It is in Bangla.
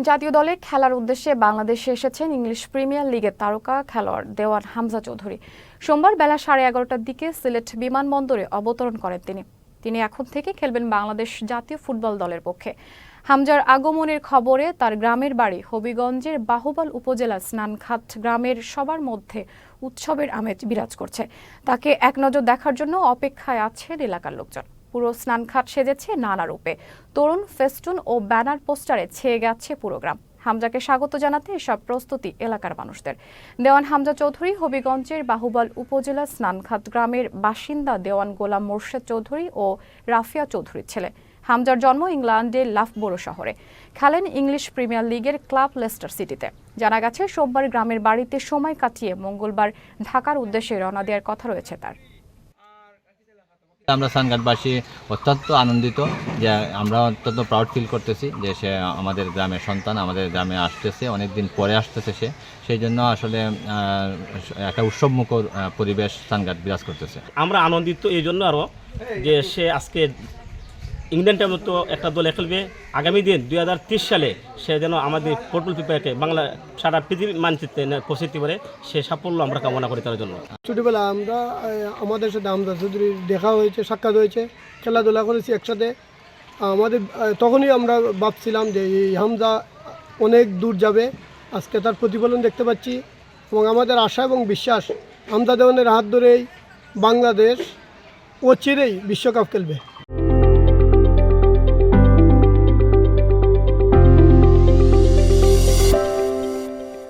জাতীয় দলে খেলার উদ্দেশ্যে বাংলাদেশে এসেছেন ইংলিশ প্রিমিয়ার লিগের তারকা খেলোয়াড় দেওয়ান হামজা চৌধুরী। সোমবার বেলা 11:30টার দিকে সিলেট বিমানবন্দরে অবতরণ করেন তিনি এখন থেকে খেলবেন বাংলাদেশ জাতীয় ফুটবল দলের পক্ষে। হামজার আগমনের খবরে তার গ্রামের বাড়ি হবিগঞ্জের বাহুবল উপজেলার স্নানঘাট গ্রামের সবার মধ্যে উৎসবের আমেজ বিরাজ করছে। তাকে এক নজর দেখার জন্য অপেক্ষায় আছেন এলাকার লোকজন। পুরো স্নানঘাট সেজেছে নানা রূপে, তরুণ ফেস্টুন ও ব্যানার পোস্টারে ছেয়ে গেছে পুরো গ্রাম। হামজাকে স্বাগত জানাতে এসব প্রস্তুতি এলাকার মানুষদের। দেওয়ান হামজা চৌধুরী হবিগঞ্জের বাহুবল উপজেলার স্নানঘাট গ্রামের বাসিন্দা দেওয়ান গোলাম মোর্শেদ চৌধুরী ও রাফিয়া চৌধুরীর ছেলে। হামজার জন্ম ইংল্যান্ডের লাফবোরো শহরে। খেলেন ইংলিশ প্রিমিয়ার লিগের ক্লাব লেস্টার সিটিতে। জানা গেছে সোমবার গ্রামের বাড়িতে সময় কাটিয়ে মঙ্গলবার ঢাকার উদ্দেশ্যে রওনা দেওয়ার কথা রয়েছে তার। আমরা স্নানঘাটবাসী অত্যন্ত আনন্দিত, যে আমরা অত্যন্ত প্রাউড ফিল করতেছি যে সে আমাদের গ্রামের সন্তান, আমাদের গ্রামে আসতেছে, অনেকদিন পরে আসতেছে সে। সেই জন্য আসলে একটা উৎসবমুখর পরিবেশ স্নানঘাট বিরাজ করতেছে। আমরা আনন্দিত এই জন্য আরও যে সে আজকে ইংল্যান্ডের মতো একটা দলে খেলবে। আগামী দিন 2030 সালে সে যেন আমাদের ফুটবল পিপাকে বাংলা সারা পৃথিবীর মানচিত্রে পৌঁছতে পারে, সে সাফল্য আমরা কামনা করি তার জন্য। ছোটোবেলা আমরা আমাদের সাথে হামজা চৌধুরীর দেখা হয়েছে, সাক্ষাৎ হয়েছে, খেলাধুলা করেছি একসাথে। আমাদের তখনই আমরা ভাবছিলাম যে এই হামজা অনেক দূর যাবে। আজকে তার প্রতিফলন দেখতে পাচ্ছি এবং আমাদের আশা এবং বিশ্বাস হামজা দেওয়ানের হাত ধরেই বাংলাদেশ অচিরেই বিশ্বকাপ খেলবে।